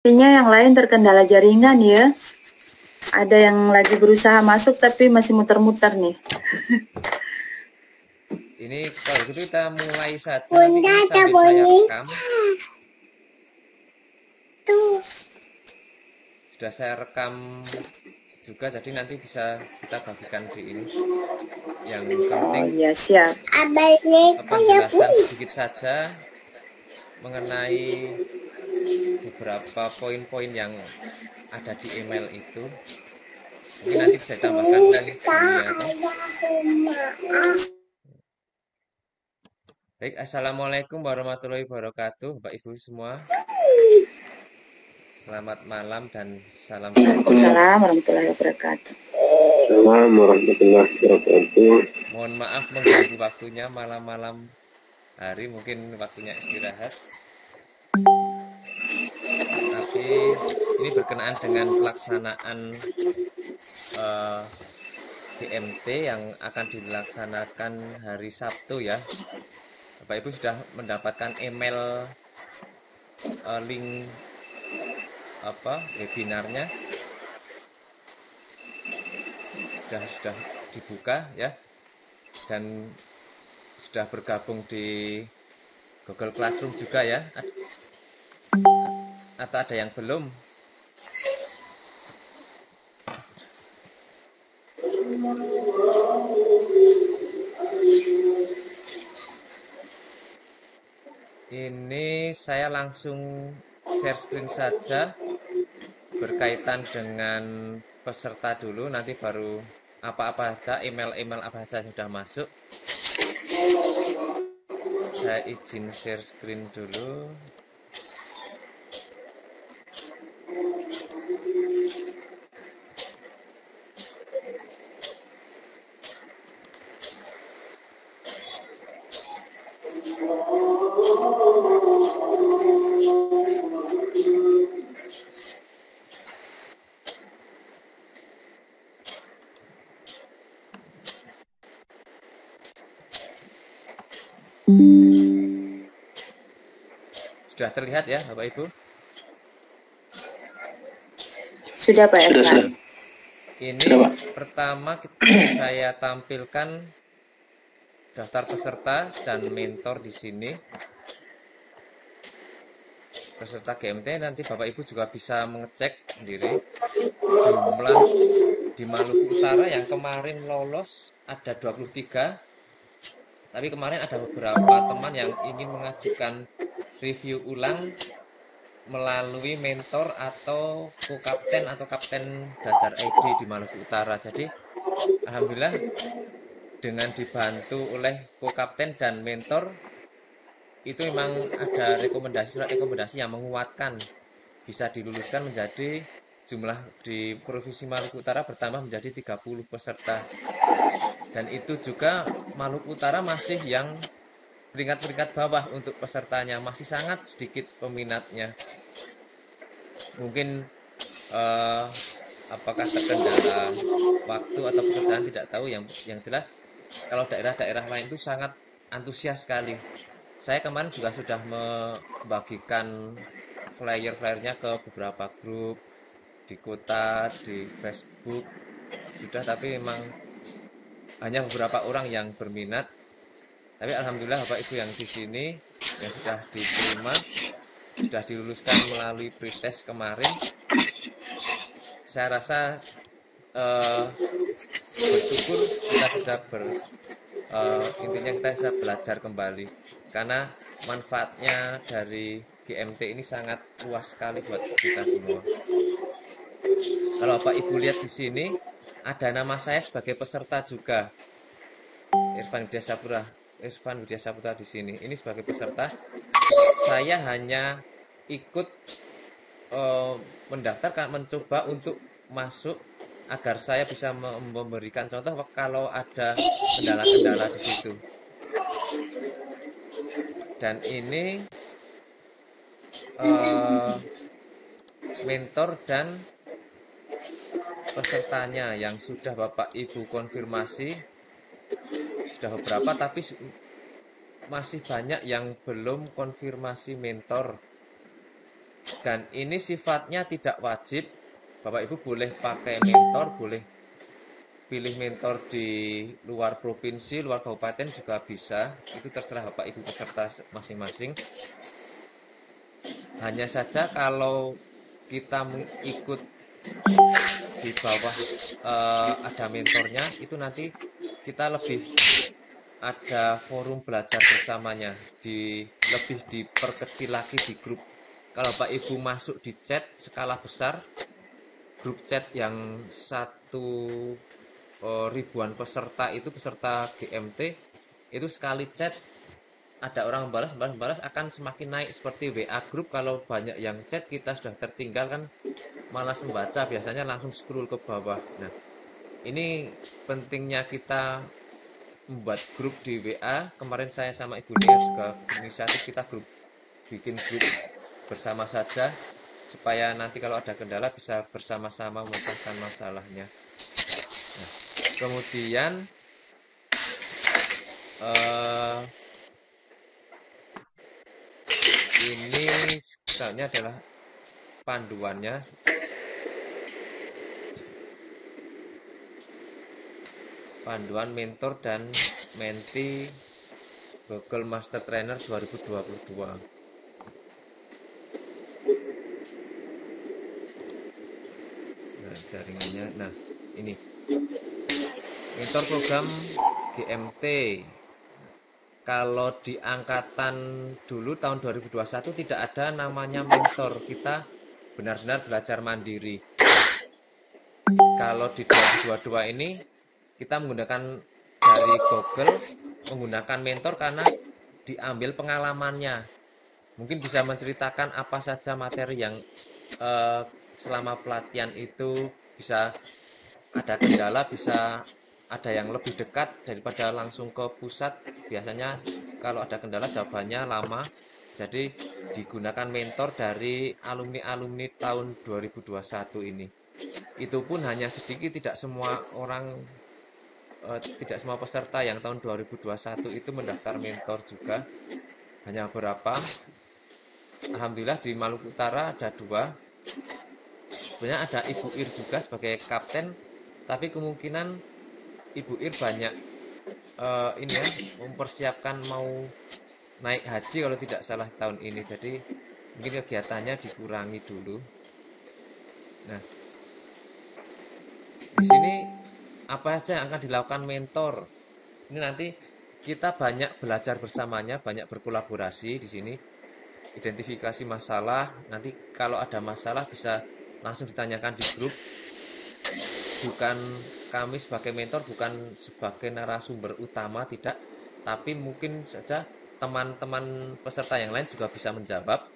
Sepertinya yang lain terkendala jaringan ya. Ada yang lagi berusaha masuk tapi masih muter-muter nih. Ini kalau gitu kita mulai saja, nanti ini sambil saya rekam. Sudah saya rekam juga, jadi nanti bisa kita bagikan di ini. Yang Oh penting iya, siap. penjelasan sedikit saja mengenai beberapa poin-poin yang ada di email itu. Mungkin nanti bisa ditambahkan dunia itu. Baik, assalamualaikum warahmatullahi wabarakatuh, Bapak Ibu semua. Selamat malam dan salam sejahtera. Waalaikumsalam warahmatullahi wabarakatuh. Assalamualaikum warahmatullahi wabarakatuh. Mohon maaf mengganggu waktunya malam-malam hari, mungkin waktunya istirahat. Tapi ini berkenaan dengan pelaksanaan GMT yang akan dilaksanakan hari Sabtu ya. Bapak Ibu sudah mendapatkan email link webinarnya sudah dibuka ya, dan sudah bergabung di Google Classroom juga ya. Atau ada yang belum? Ini saya langsung share screen saja berkaitan dengan peserta dulu, nanti baru apa-apa saja, email-email apa saja sudah masuk. Saya izin share screen dulu. Sudah terlihat ya Bapak Ibu? Sudah Pak Irfan. Ini pertama saya tampilkan daftar peserta dan mentor di sini. Peserta GMT, nanti Bapak Ibu juga bisa mengecek sendiri jumlah di Maluku Utara yang kemarin lolos ada 23. Tapi kemarin ada beberapa teman yang ingin mengajukan review ulang melalui mentor atau co-kapten atau kapten Belajar ID di Maluku Utara. Jadi alhamdulillah dengan dibantu oleh co-kapten dan mentor itu memang ada rekomendasi yang menguatkan bisa diluluskan menjadi jumlah di Provinsi Maluku Utara bertambah menjadi 30 peserta. Dan itu juga Maluku Utara masih yang peringkat-peringkat bawah untuk pesertanya, masih sangat sedikit peminatnya. Mungkin apakah terkendala waktu atau pekerjaan tidak tahu, yang jelas kalau daerah-daerah lain itu sangat antusias sekali. Saya kemarin juga sudah membagikan flyer-flyernya ke beberapa grup di kota, di Facebook sudah, tapi memang hanya beberapa orang yang berminat. Tapi alhamdulillah Bapak Ibu yang di sini yang sudah diterima, sudah diluluskan melalui pretest kemarin, saya rasa bersyukur kita bisa intinya kita bisa belajar kembali karena manfaatnya dari GMT ini sangat luas sekali buat kita semua. Kalau Bapak Ibu lihat di sini ada nama saya sebagai peserta juga, Irfan Widya Saputra di sini. Ini sebagai peserta. Saya hanya ikut mendaftar, mencoba untuk masuk agar saya bisa memberikan contoh kalau ada kendala-kendala di situ. Dan ini mentor dan pesertanya yang sudah Bapak Ibu konfirmasi sudah beberapa, tapi masih banyak yang belum konfirmasi mentor. Dan ini sifatnya tidak wajib. Bapak Ibu boleh pakai mentor, boleh pilih mentor di luar provinsi, luar kabupaten juga bisa. Itu terserah Bapak Ibu peserta masing-masing. Hanya saja kalau kita ikut di bawah ada mentornya, itu nanti kita lebih ada forum belajar bersamanya, lebih diperkecil lagi di grup. Kalau Pak Ibu masuk di chat skala besar, grup chat yang ribuan peserta itu peserta GMT, itu sekali chat ada orang balas balas balas akan semakin naik seperti WA grup. Kalau banyak yang chat kita sudah tertinggal kan malas membaca, biasanya langsung scroll ke bawah. Nah, ini pentingnya kita membuat grup di WA. Kemarin saya sama Ibu Nia juga inisiatif kita bikin grup bersama saja supaya nanti kalau ada kendala bisa bersama-sama memecahkan masalahnya. Nah, kemudian eh, ini sebenarnya adalah panduannya, panduan mentor dan menti Google Master Trainer 2022. Nah, jaringannya. Nah, ini mentor program GMT. Kalau di angkatan dulu tahun 2021 tidak ada namanya mentor. Kita benar-benar belajar mandiri. Kalau di 2022 ini kita menggunakan dari Google, menggunakan mentor karena diambil pengalamannya. Mungkin bisa menceritakan apa saja materi yang eh, selama pelatihan itu bisa ada kendala, bisa ada yang lebih dekat daripada langsung ke pusat. Biasanya kalau ada kendala jawabannya lama. Jadi digunakan mentor dari alumni-alumni tahun 2021 ini. Itu pun hanya sedikit, tidak semua orang, tidak semua peserta yang tahun 2021 itu mendaftar mentor juga. Hanya beberapa. Alhamdulillah di Maluku Utara ada dua. Sebenarnya ada Ibu Ir juga sebagai kapten, tapi kemungkinan Ibu Ir banyak ini ya, mempersiapkan mau naik haji kalau tidak salah tahun ini. Jadi mungkin kegiatannya dikurangi dulu. Nah, di sini apa saja yang akan dilakukan mentor? Ini nanti kita banyak belajar bersamanya, banyak berkolaborasi di sini. Identifikasi masalah, nanti kalau ada masalah bisa langsung ditanyakan di grup. Bukan kami sebagai mentor, bukan sebagai narasumber utama, tidak. Tapi mungkin saja teman-teman peserta yang lain juga bisa menjawab.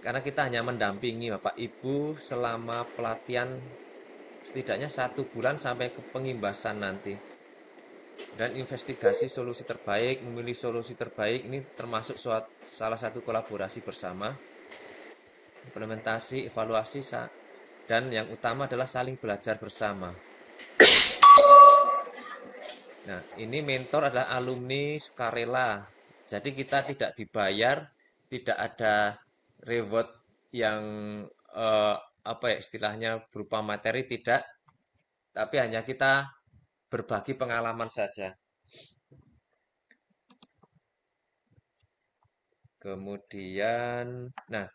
Karena kita hanya mendampingi Bapak Ibu selama pelatihan setidaknya 1 bulan sampai ke pengimbasan nanti. Dan investigasi solusi terbaik, memilih solusi terbaik, ini termasuk salah satu kolaborasi bersama. Implementasi, evaluasi, dan yang utama adalah saling belajar bersama. Nah, ini mentor adalah alumni sukarela. Jadi kita tidak dibayar, tidak ada reward yang eh, apa ya istilahnya berupa materi, tidak, tapi hanya kita berbagi pengalaman saja. Kemudian, nah,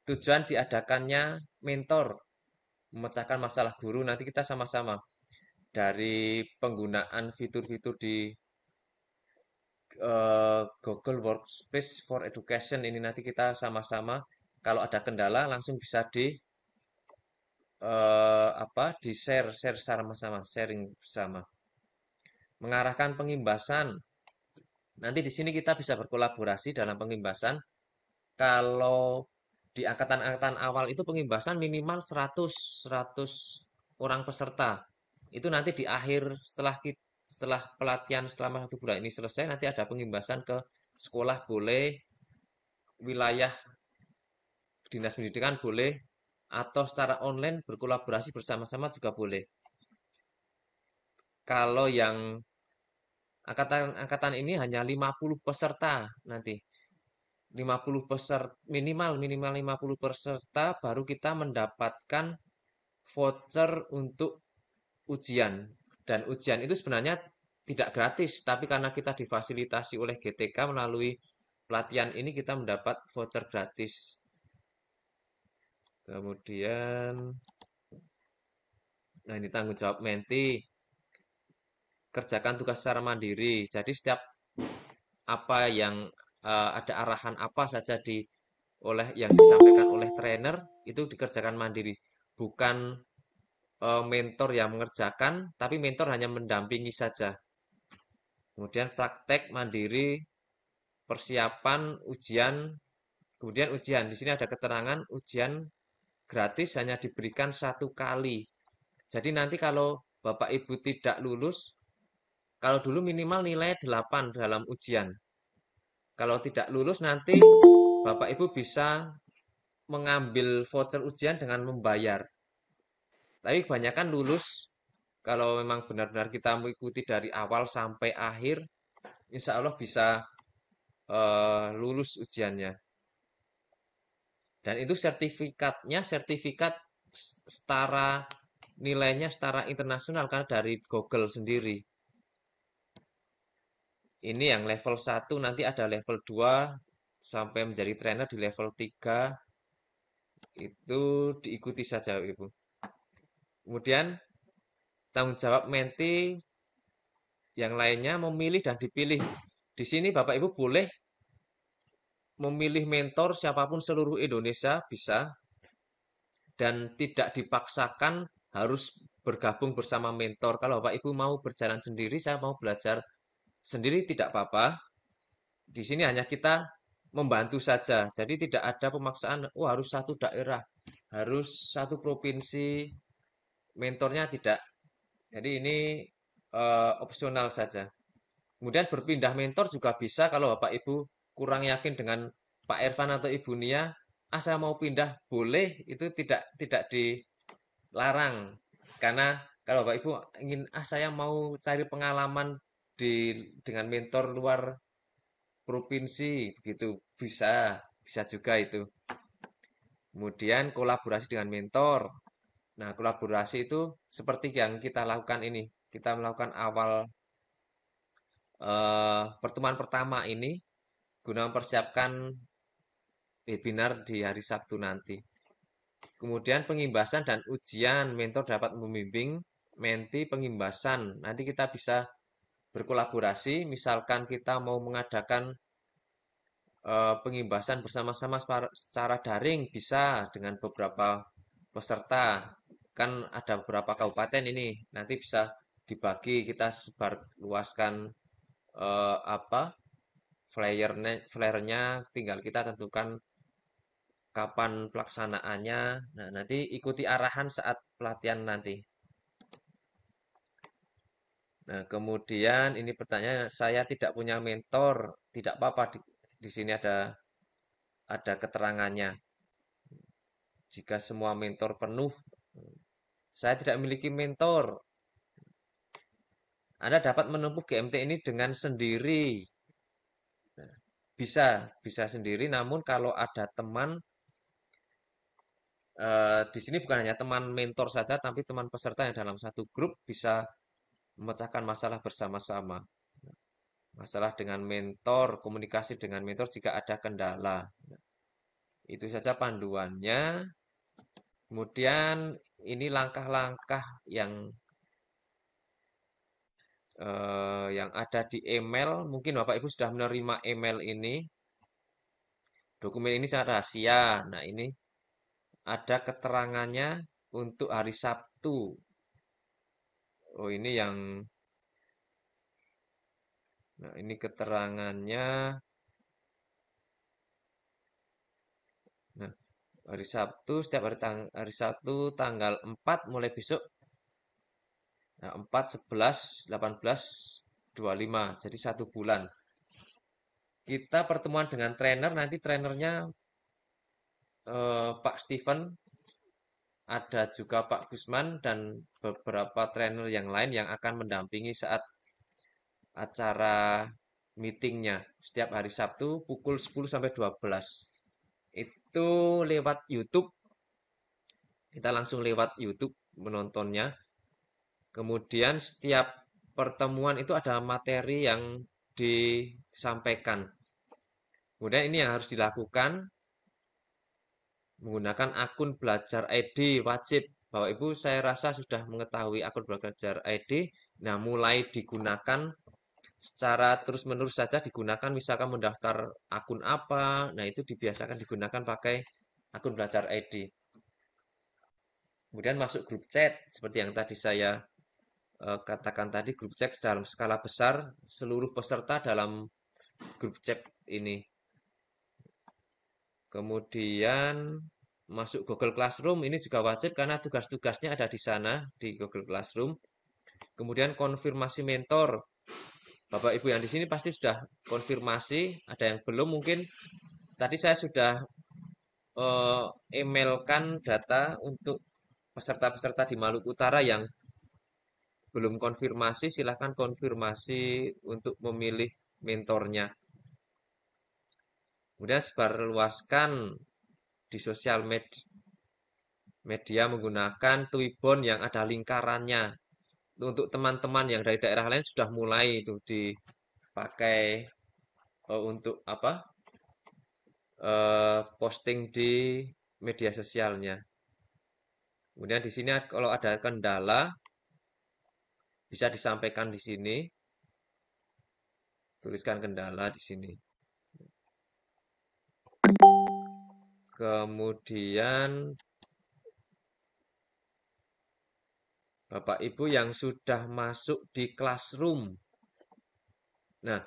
tujuan diadakannya mentor memecahkan masalah guru. Nanti kita sama-sama dari penggunaan fitur-fitur di Google Workspace for Education ini, nanti kita sama-sama kalau ada kendala langsung bisa di share share sama-sama, sharing bersama. Mengarahkan pengimbasan. Nanti di sini kita bisa berkolaborasi dalam pengimbasan. Kalau di angkatan-angkatan awal itu pengimbasan minimal 100 orang peserta. Itu nanti di akhir, setelah pelatihan selama 1 bulan ini selesai, nanti ada pengimbasan ke sekolah boleh, wilayah dinas pendidikan boleh, atau secara online berkolaborasi bersama-sama juga boleh. Kalau yang angkatan ini hanya 50 peserta nanti. minimal 50 peserta baru kita mendapatkan voucher untuk ujian. Dan ujian itu sebenarnya tidak gratis, tapi karena kita difasilitasi oleh GTK melalui pelatihan ini kita mendapat voucher gratis. Kemudian, nah ini tanggung jawab menti, kerjakan tugas secara mandiri. Jadi setiap apa yang ada arahan apa saja yang disampaikan oleh trainer itu dikerjakan mandiri, bukan mentor yang mengerjakan, tapi mentor hanya mendampingi saja. Kemudian praktek mandiri, persiapan ujian, kemudian ujian. Di sini ada keterangan ujian gratis hanya diberikan 1 kali. Jadi nanti kalau Bapak Ibu tidak lulus, kalau dulu minimal nilai 8 dalam ujian. Kalau tidak lulus nanti Bapak Ibu bisa mengambil voucher ujian dengan membayar. Tapi kebanyakan lulus, kalau memang benar-benar kita mengikuti dari awal sampai akhir, insya Allah bisa lulus ujiannya. Dan itu sertifikatnya, sertifikat setara nilainya setara internasional kan dari Google sendiri. Ini yang level 1, nanti ada level 2 sampai menjadi trainer di level 3 itu diikuti saja Ibu. Kemudian tanggung jawab menti yang lainnya memilih dan dipilih. Di sini Bapak Ibu boleh memilih mentor siapapun seluruh Indonesia bisa dan tidak dipaksakan harus bergabung bersama mentor. Kalau Bapak Ibu mau berjalan sendiri, saya mau belajar sendiri tidak apa-apa. Di sini hanya kita membantu saja. Jadi tidak ada pemaksaan, oh harus satu daerah, harus satu provinsi, mentornya tidak. Jadi ini opsional saja. Kemudian berpindah mentor juga bisa kalau Bapak Ibu kurang yakin dengan Pak Ervan atau Ibu Nia, saya mau pindah, boleh, itu tidak dilarang. Karena kalau Bapak Ibu ingin saya mau cari pengalaman dengan mentor luar provinsi begitu bisa juga itu. Kemudian kolaborasi dengan mentor. Nah, kolaborasi itu seperti yang kita lakukan ini. Kita melakukan awal pertemuan pertama ini guna mempersiapkan webinar di hari Sabtu nanti. Kemudian pengimbasan dan ujian, mentor dapat membimbing menti pengimbasan. Nanti kita bisa berkolaborasi, misalkan kita mau mengadakan pengimbasan bersama-sama secara daring bisa dengan beberapa peserta. Kan ada beberapa kabupaten ini, nanti bisa dibagi kita sebar luaskan apa flyernya tinggal kita tentukan kapan pelaksanaannya. Nah, nanti ikuti arahan saat pelatihan nanti. Nah, kemudian ini pertanyaan, saya tidak punya mentor, tidak apa-apa di sini ada keterangannya. Jika semua mentor penuh, saya tidak memiliki mentor. Anda dapat menempuh GMT ini dengan sendiri. Nah, bisa sendiri, namun kalau ada teman, di sini bukan hanya teman mentor saja, tapi teman peserta yang dalam satu grup bisa memecahkan masalah bersama-sama. Masalah dengan mentor, komunikasi dengan mentor jika ada kendala. Itu saja panduannya. Kemudian ini langkah-langkah yang ada di email. Mungkin Bapak Ibu sudah menerima email ini. Dokumen ini sangat rahasia. Nah, ini ada keterangannya untuk hari Sabtu. Oh, nah ini keterangannya. Nah, hari Sabtu, setiap hari Sabtu tanggal 4 mulai besok. Nah, 4, 11, 18, 25. Jadi 1 bulan. Kita pertemuan dengan trainer, nanti trainernya Pak Steven, ada juga Pak Gusman, dan beberapa trainer yang lain yang akan mendampingi saat acara meetingnya. Setiap hari Sabtu pukul 10 sampai 12. Itu lewat YouTube. Kita langsung lewat YouTube menontonnya. Kemudian setiap pertemuan itu ada materi yang disampaikan. Kemudian ini yang harus dilakukan menggunakan akun Belajar ID wajib. Bapak Ibu saya rasa sudah mengetahui akun Belajar ID. Nah, mulai digunakan secara terus-menerus saja digunakan, misalkan mendaftar akun apa, nah itu dibiasakan digunakan pakai akun Belajar ID. Kemudian masuk grup chat, seperti yang tadi saya katakan tadi, grup chat dalam skala besar, seluruh peserta dalam grup chat ini. Kemudian masuk Google Classroom, ini juga wajib karena tugas-tugasnya ada di sana, di Google Classroom. Kemudian konfirmasi mentor. Bapak Ibu yang di sini pasti sudah konfirmasi, ada yang belum mungkin. Tadi saya sudah emailkan data untuk peserta-peserta di Maluku Utara yang belum konfirmasi, silahkan konfirmasi untuk memilih mentornya. Kemudian sebarluaskan di sosial media menggunakan Twibbon yang ada lingkarannya. Untuk teman-teman yang dari daerah lain sudah mulai itu dipakai untuk apa? Posting di media sosialnya. Kemudian di sini kalau ada kendala bisa disampaikan di sini. Tuliskan kendala di sini. Kemudian Bapak Ibu yang sudah masuk di Classroom. Nah,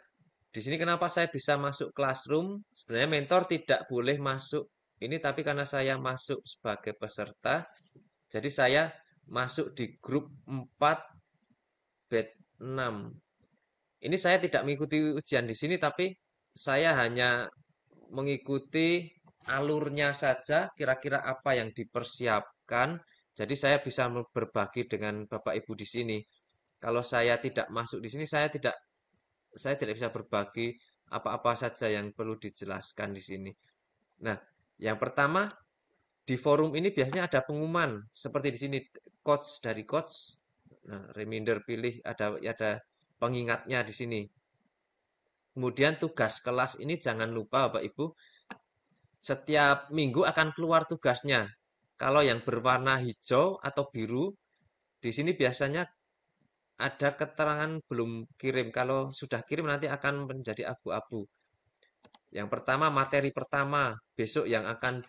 di sini kenapa saya bisa masuk Classroom? Sebenarnya mentor tidak boleh masuk ini, tapi karena saya masuk sebagai peserta, jadi saya masuk di grup 4 batch 6. Ini saya tidak mengikuti ujian di sini, tapi saya hanya mengikuti alurnya saja, kira-kira apa yang dipersiapkan. Jadi saya bisa berbagi dengan Bapak Ibu di sini. Kalau saya tidak masuk di sini, saya tidak bisa berbagi apa-apa saja yang perlu dijelaskan di sini. Nah, yang pertama di forum ini biasanya ada pengumuman seperti di sini coach dari coach. Nah, reminder pilih ada pengingatnya di sini. Kemudian tugas kelas ini jangan lupa Bapak Ibu, setiap minggu akan keluar tugasnya. Kalau yang berwarna hijau atau biru, di sini biasanya ada keterangan belum kirim. Kalau sudah kirim nanti akan menjadi abu-abu. Yang pertama, materi pertama besok yang akan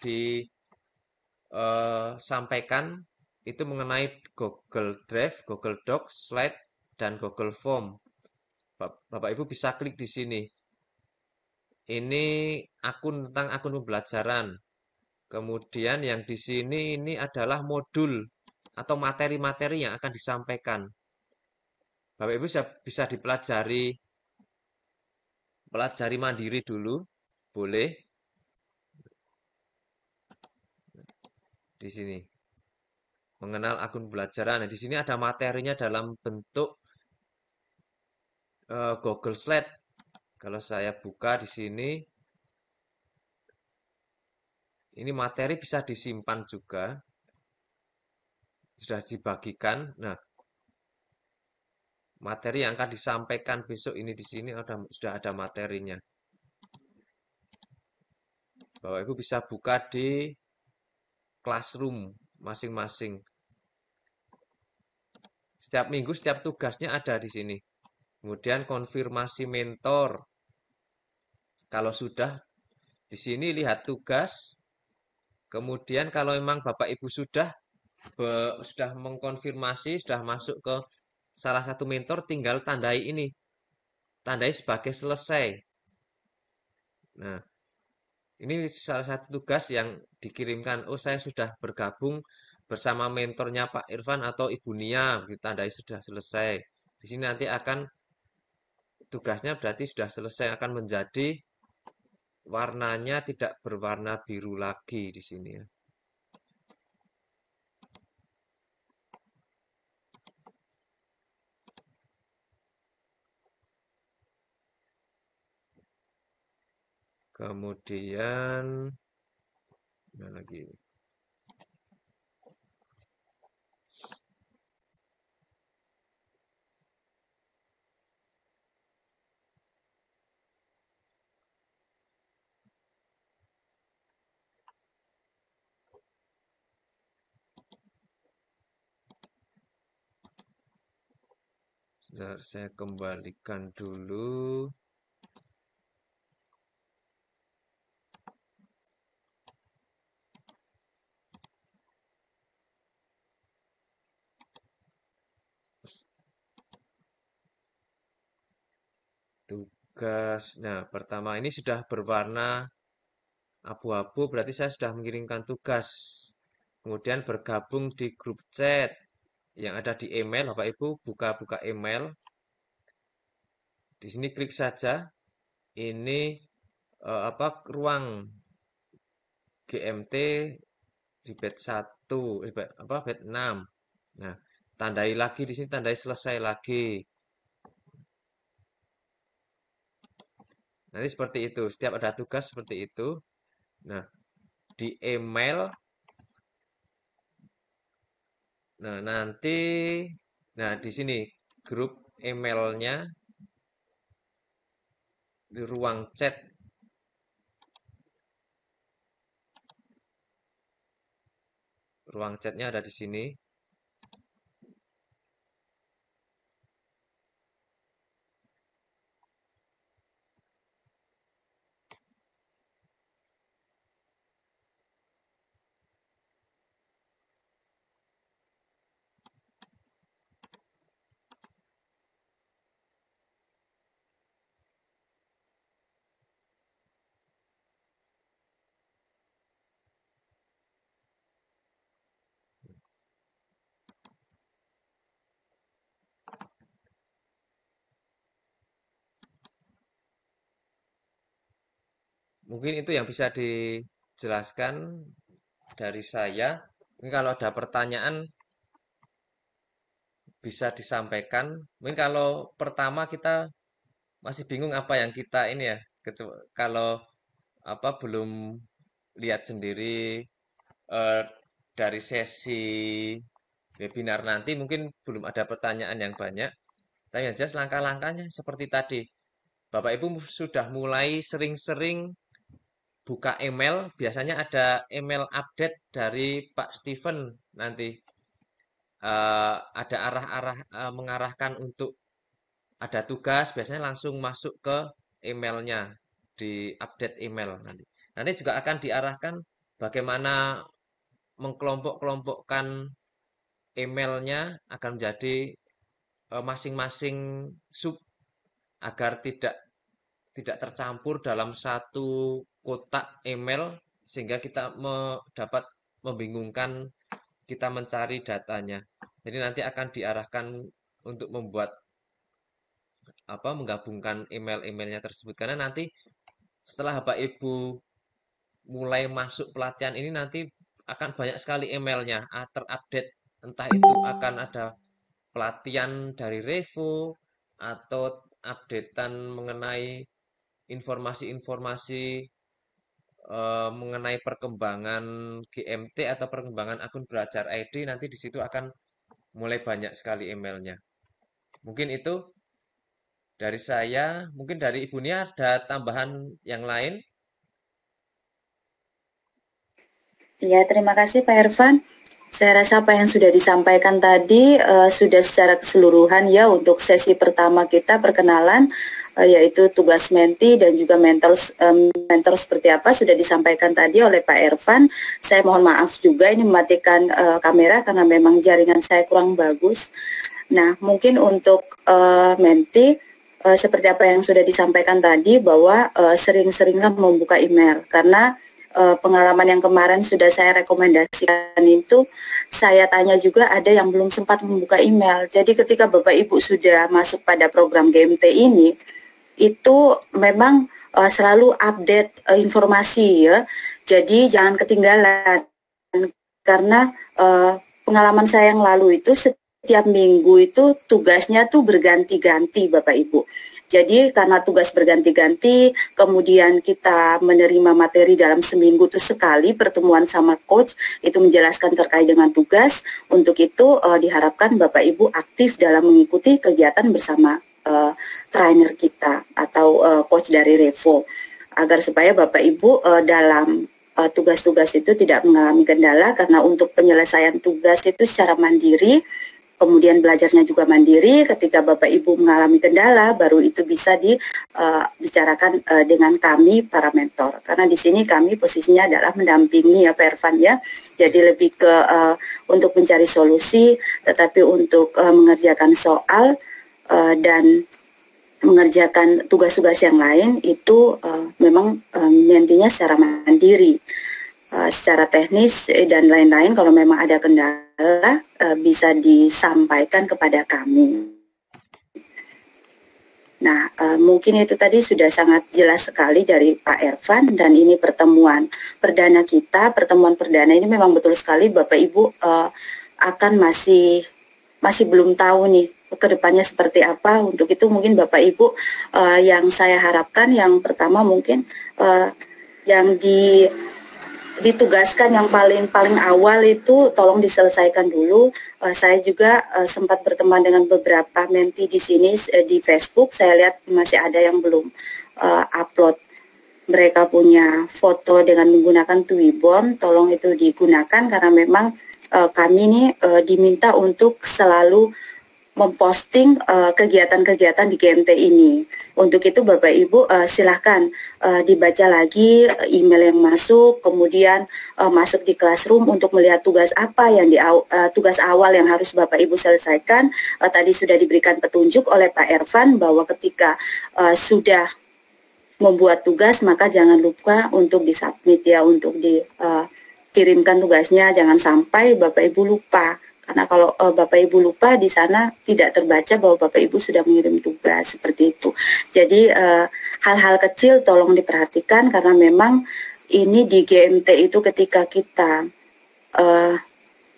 disampaikan itu mengenai Google Drive, Google Docs, Slide, dan Google Form. Bapak Ibu bisa klik di sini. Ini tentang akun pembelajaran. Kemudian yang di sini ini adalah modul atau materi-materi yang akan disampaikan. Bapak Ibu bisa pelajari mandiri dulu, boleh di sini. Mengenal akun pembelajaran. Nah, di sini ada materinya dalam bentuk Google Slide. Kalau saya buka di sini, ini materi bisa disimpan juga. Sudah dibagikan. Nah, materi yang akan disampaikan besok ini di sini sudah ada materinya. Bapak Ibu bisa buka di Classroom masing-masing. Setiap minggu setiap tugasnya ada di sini. Kemudian konfirmasi mentor. Kalau sudah di sini lihat tugas. Kemudian kalau memang Bapak Ibu sudah mengkonfirmasi, sudah masuk ke salah satu mentor, tinggal tandai ini. Tandai sebagai selesai. Nah, ini salah satu tugas yang dikirimkan. Oh, saya sudah bergabung bersama mentornya Pak Irfan atau Ibu Nia. Tandai sudah selesai. Di sini nanti tugasnya berarti sudah selesai, akan menjadi warnanya tidak berwarna biru lagi di sini ya. Kemudian mana lagi? Bentar, saya kembalikan dulu. Tugas. Nah, pertama ini sudah berwarna abu-abu, berarti saya sudah mengirimkan tugas. Kemudian bergabung di grup chat yang ada di email. Bapak Ibu buka-buka email. Di sini klik saja. Ini ruang GMT di batch 1, batch 6. Nah, tandai lagi di sini, tandai selesai lagi. Nanti seperti itu, setiap ada tugas seperti itu. Nah, di email, nah di sini grup emailnya di ruang chat. Ruang chatnya ada di sini. Mungkin itu yang bisa dijelaskan dari saya. Ini kalau ada pertanyaan bisa disampaikan. Mungkin kalau pertama kita masih bingung apa yang kita ini ya. Kalau belum lihat sendiri eh, dari sesi webinar nanti mungkin belum ada pertanyaan yang banyak. Tapi yang jelas langkah-langkahnya seperti tadi. Bapak Ibu sudah mulai sering-sering buka email, biasanya ada email update dari Pak Steven nanti. Ada arah-arah mengarahkan untuk ada tugas, biasanya langsung masuk ke emailnya, di update email nanti. Nanti juga akan diarahkan bagaimana mengkelompok-kelompokkan emailnya akan menjadi masing-masing sub agar tidak tidak tercampur dalam satu kotak email sehingga kita dapat membingungkan kita mencari datanya. Jadi nanti akan diarahkan untuk membuat menggabungkan email-emailnya tersebut karena nanti setelah Bapak Ibu mulai masuk pelatihan ini nanti akan banyak sekali emailnya terupdate, entah itu akan ada pelatihan dari Revo atau updatean mengenai informasi-informasi mengenai perkembangan GMT atau perkembangan akun belajar ID nanti di situ akan mulai banyak sekali emailnya. Mungkin itu dari saya, mungkin dari Ibu Nia ada tambahan yang lain. Ya, terima kasih Pak Irfan. Saya rasa apa yang sudah disampaikan tadi sudah secara keseluruhan ya untuk sesi pertama kita perkenalan yaitu tugas menti dan juga mentor seperti apa sudah disampaikan tadi oleh Pak Irfan. Saya mohon maaf juga ini mematikan kamera karena memang jaringan saya kurang bagus. Nah, mungkin untuk menti seperti apa yang sudah disampaikan tadi bahwa sering-seringlah membuka email karena pengalaman yang kemarin sudah saya rekomendasikan itu saya tanya juga ada yang belum sempat membuka email. Jadi ketika Bapak Ibu sudah masuk pada program GMT ini itu memang selalu update informasi ya. Jadi jangan ketinggalan karena pengalaman saya yang lalu itu setiap minggu itu tugasnya tuh berganti-ganti Bapak Ibu. Jadi karena tugas berganti-ganti, kemudian kita menerima materi dalam seminggu itu sekali pertemuan sama coach, itu menjelaskan terkait dengan tugas. Untuk itu diharapkan Bapak Ibu aktif dalam mengikuti kegiatan bersama trainer kita atau coach dari Revo, agar supaya Bapak Ibu dalam tugas-tugas itu tidak mengalami kendala, karena untuk penyelesaian tugas itu secara mandiri. Kemudian belajarnya juga mandiri. Ketika Bapak Ibu mengalami kendala, baru itu bisa dibicarakan dengan kami para mentor. Karena di sini kami posisinya adalah mendampingi ya Pak Ervan ya. Jadi lebih ke untuk mencari solusi, tetapi untuk mengerjakan soal dan mengerjakan tugas-tugas yang lain itu memang nantinya secara mandiri. Secara teknis dan lain-lain, kalau memang ada kendala bisa disampaikan kepada kami. Nah, mungkin itu tadi sudah sangat jelas sekali dari Pak Ervan, dan ini pertemuan perdana kita. Pertemuan perdana ini memang betul sekali Bapak Ibu akan masih belum tahu nih kedepannya seperti apa. Untuk itu mungkin Bapak Ibu yang saya harapkan yang pertama mungkin yang ditugaskan yang paling awal itu tolong diselesaikan dulu. Saya juga sempat berteman dengan beberapa menti di sini di Facebook. Saya lihat masih ada yang belum upload mereka punya foto dengan menggunakan Twibbon. Tolong itu digunakan, karena memang kami ini diminta untuk selalu memposting kegiatan-kegiatan di GMT ini. Untuk itu Bapak Ibu silahkan dibaca lagi email yang masuk, kemudian masuk di Classroom untuk melihat tugas apa yang tugas awal yang harus Bapak Ibu selesaikan. Tadi sudah diberikan petunjuk oleh Pak Ervan bahwa ketika sudah membuat tugas, maka jangan lupa untuk disubmit ya, untuk dikirimkan tugasnya. Jangan sampai Bapak Ibu lupa. Karena kalau Bapak Ibu lupa, di sana tidak terbaca bahwa Bapak Ibu sudah mengirim tugas, seperti itu. Jadi hal-hal kecil tolong diperhatikan, karena memang ini di GMT itu ketika kita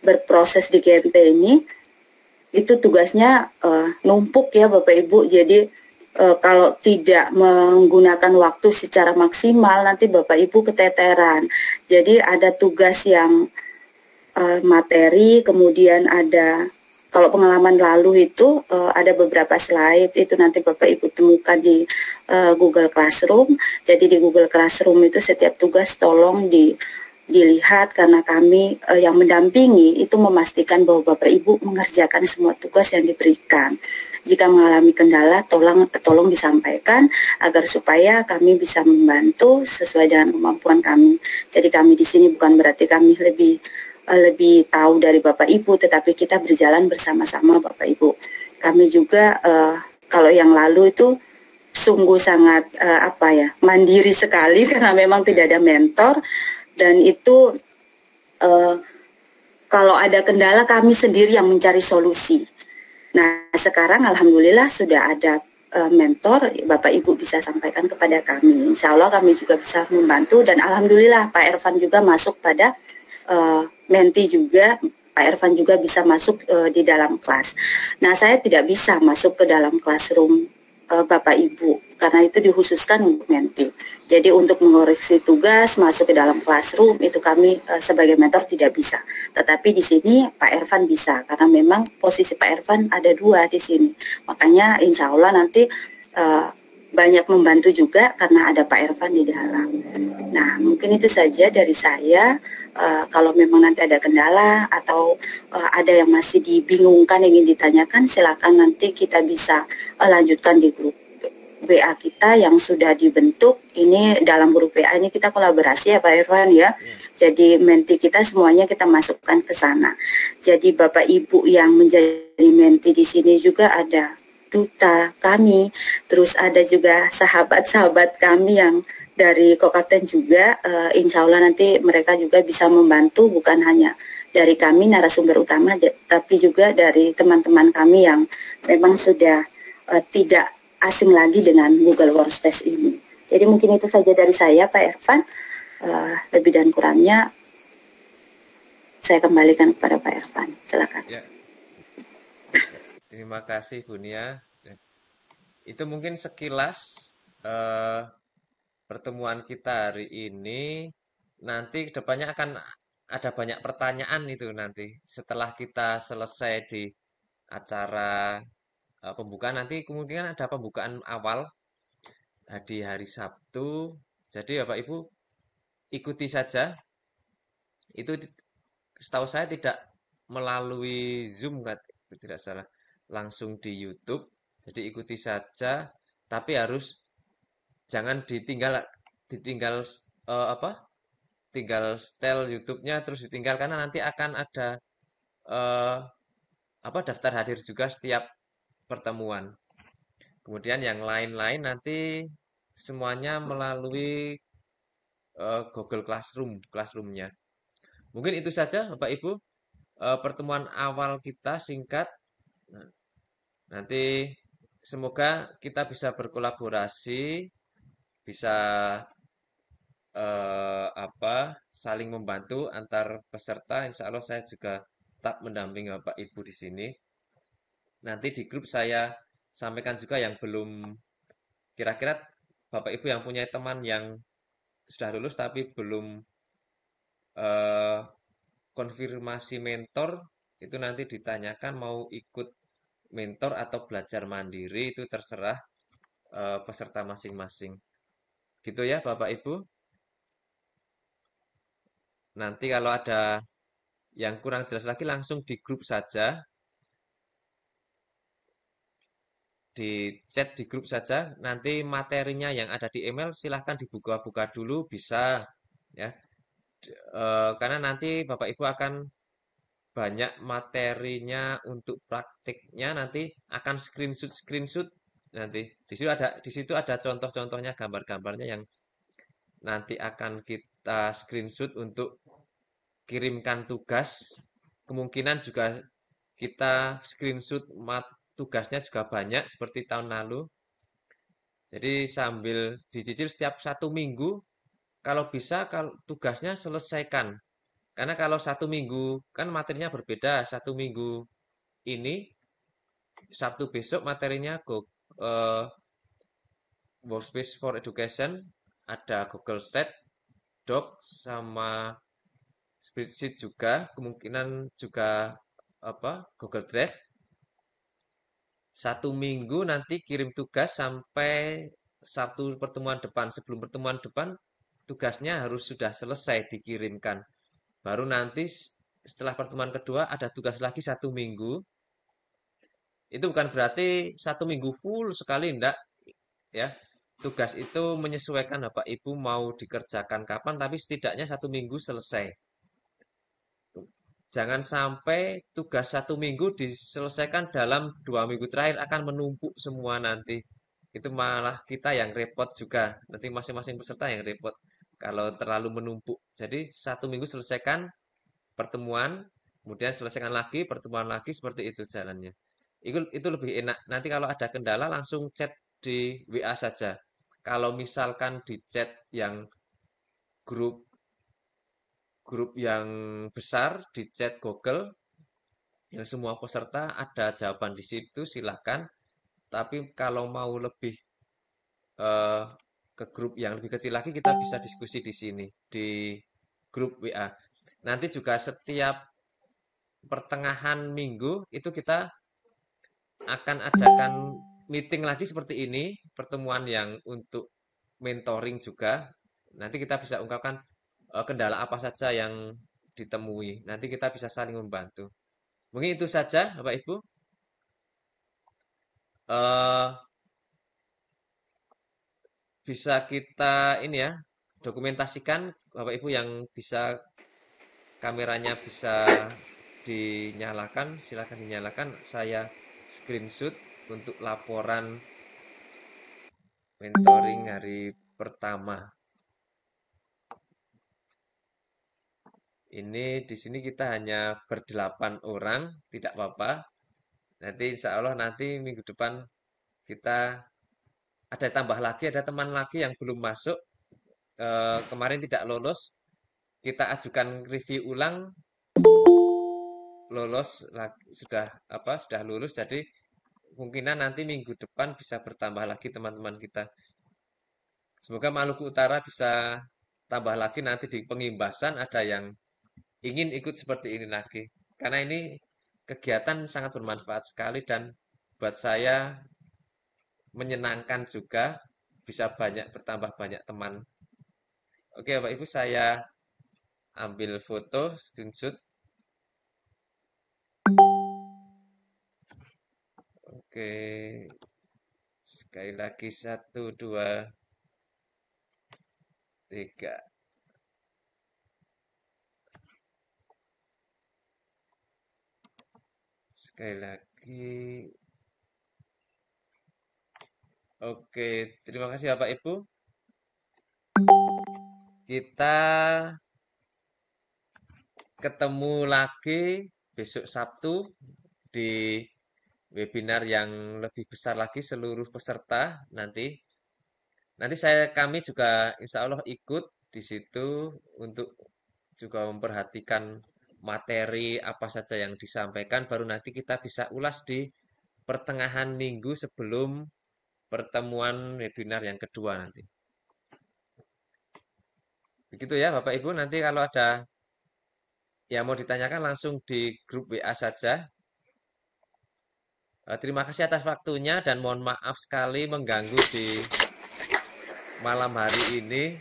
berproses di GMT ini, itu tugasnya numpuk ya Bapak Ibu. Jadi kalau tidak menggunakan waktu secara maksimal, nanti Bapak Ibu keteteran. Jadi ada tugas yang materi, kemudian ada, kalau pengalaman lalu itu ada beberapa slide, itu nanti Bapak Ibu temukan di Google Classroom. Jadi di Google Classroom itu setiap tugas tolong dilihat, karena kami yang mendampingi itu memastikan bahwa Bapak Ibu mengerjakan semua tugas yang diberikan. Jika mengalami kendala, tolong disampaikan agar supaya kami bisa membantu sesuai dengan kemampuan kami. Jadi kami di sini bukan berarti kami lebih tahu dari Bapak Ibu, tetapi kita berjalan bersama-sama Bapak Ibu. Kami juga kalau yang lalu itu sungguh sangat mandiri sekali, karena memang tidak ada mentor, dan itu kalau ada kendala kami sendiri yang mencari solusi. Nah, sekarang alhamdulillah sudah ada mentor, Bapak Ibu bisa sampaikan kepada kami. Insya Allah kami juga bisa membantu, dan alhamdulillah Pak Ervan juga masuk pada menti juga. Pak Ervan juga bisa masuk di dalam kelas. Nah, saya tidak bisa masuk ke dalam classroom Bapak Ibu, karena itu dikhususkan untuk menti. Jadi untuk mengoreksi tugas, masuk ke dalam classroom, itu kami sebagai mentor tidak bisa. Tetapi di sini Pak Ervan bisa, karena memang posisi Pak Ervan ada dua di sini. Makanya insya Allah nanti banyak membantu juga karena ada Pak Ervan di dalam. Nah, mungkin itu saja dari saya. Kalau memang nanti ada kendala atau ada yang masih dibingungkan, ingin ditanyakan, silakan nanti kita bisa lanjutkan di grup WA kita yang sudah dibentuk. Ini dalam grup WA ini kita kolaborasi ya Pak Irwan ya. Jadi menti kita semuanya kita masukkan ke sana. Jadi Bapak Ibu yang menjadi menti di sini juga ada duta kami, terus ada juga sahabat-sahabat kami yang dari Kokaten juga, insya Allah nanti mereka juga bisa membantu, bukan hanya dari kami narasumber utama, tapi juga dari teman-teman kami yang memang sudah tidak asing lagi dengan Google Workspace ini. Jadi mungkin itu saja dari saya Pak Ervan, lebih dan kurangnya saya kembalikan kepada Pak Ervan, silakan. Ya. Terima kasih Bu Nia. Itu mungkin sekilas eh, pertemuan kita hari ini. Nanti kedepannya akan ada banyak pertanyaan itu nanti. Setelah kita selesai di acara pembukaan, nanti kemungkinan ada pembukaan awal di hari Sabtu. Jadi Bapak Ibu ikuti saja. Itu setahu saya tidak melalui Zoom kan, tidak salah. Langsung di YouTube. Jadi ikuti saja, tapi harus jangan ditinggal ditinggal apa? Tinggal setel YouTube-nya terus ditinggal karena nanti akan ada eh, apa daftar hadir juga setiap pertemuan. Kemudian yang lain-lain nanti semuanya melalui Google Classroom-nya. Mungkin itu saja Bapak Ibu pertemuan awal kita singkat. Nah, nanti semoga kita bisa berkolaborasi, bisa apa saling membantu antar peserta. Insya Allah saya juga tetap mendampingi Bapak Ibu di sini. Nanti di grup saya sampaikan juga yang belum kira-kira Bapak Ibu yang punya teman yang sudah lulus tapi belum eh, konfirmasi mentor itu nanti ditanyakan mau ikut mentor atau belajar mandiri itu terserah peserta masing-masing. Gitu ya Bapak Ibu. Nanti kalau ada yang kurang jelas lagi langsung di grup saja, di chat di grup saja. Nanti materinya yang ada di email silahkan dibuka-buka dulu bisa ya. Karena nanti Bapak Ibu akan banyak materinya untuk praktiknya nanti akan screenshot nanti. Di situ ada contoh-contohnya gambar-gambarnya yang nanti akan kita screenshot untuk kirimkan tugas. Kemungkinan juga kita screenshot tugasnya juga banyak seperti tahun lalu. Jadi sambil dicicil setiap 1 minggu, kalau bisa kalau tugasnya selesaikan. Karena kalau 1 minggu kan materinya berbeda. 1 minggu ini Sabtu besok materinya Workspace for Education, ada Google Stat, Doc, sama spreadsheet juga, kemungkinan juga apa Google Drive. 1 minggu nanti kirim tugas sampai Sabtu pertemuan depan. Sebelum pertemuan depan, tugasnya harus sudah selesai dikirimkan. Baru nanti setelah pertemuan kedua ada tugas lagi 1 minggu. Itu bukan berarti 1 minggu full sekali, enggak ya. Tugas itu menyesuaikan Bapak Ibu mau dikerjakan kapan, tapi setidaknya 1 minggu selesai. Jangan sampai tugas 1 minggu diselesaikan dalam 2 minggu terakhir akan menumpuk semua nanti. Itu malah kita yang repot juga. Nanti masing-masing peserta yang repot kalau terlalu menumpuk. Jadi 1 minggu selesaikan pertemuan, kemudian selesaikan lagi, pertemuan lagi, seperti itu jalannya. Itu lebih enak. Nanti kalau ada kendala langsung chat di WA saja. Kalau misalkan di chat yang grup grup yang besar di chat Google yang semua peserta ada jawaban di situ silahkan. Tapi kalau mau lebih eh, ke grup yang lebih kecil lagi kita bisa diskusi di sini di grup WA. Nanti juga setiap pertengahan minggu itu kita akan adakan meeting lagi seperti ini, pertemuan yang untuk mentoring juga. Nanti kita bisa ungkapkan kendala apa saja yang ditemui. Nanti kita bisa saling membantu. Mungkin itu saja, Bapak Ibu. Eh, bisa kita ini ya, dokumentasikan Bapak Ibu yang bisa kameranya bisa dinyalakan, silakan dinyalakan. Saya screenshot untuk laporan mentoring hari pertama. Ini di sini kita hanya berdelapan orang, tidak apa-apa. Nanti insya Allah nanti minggu depan kita ada tambah lagi, ada teman lagi yang belum masuk, kemarin tidak lolos. Kita ajukan review ulang, lolos sudah apa sudah lulus. Jadi kemungkinan nanti minggu depan bisa bertambah lagi teman-teman kita. Semoga Maluku Utara bisa tambah lagi nanti di pengimbasan ada yang ingin ikut seperti ini lagi. Karena ini kegiatan sangat bermanfaat sekali dan buat saya menyenangkan juga bisa bertambah banyak teman. Oke, Bapak Ibu, saya ambil foto screenshot. Oke, sekali lagi 1, 2, 3. Sekali lagi. Oke, terima kasih Bapak Ibu. Kita ketemu lagi besok Sabtu di webinar yang lebih besar lagi seluruh peserta nanti. Nanti kami juga insya Allah ikut di situ untuk juga memperhatikan materi apa saja yang disampaikan. Baru nanti kita bisa ulas di pertengahan minggu sebelum pertemuan webinar yang kedua nanti. Begitu ya Bapak Ibu, nanti kalau ada yang mau ditanyakan langsung di grup WA saja. Terima kasih atas waktunya dan mohon maaf sekali mengganggu di malam hari ini.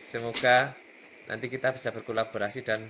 Semoga nanti kita bisa berkolaborasi dan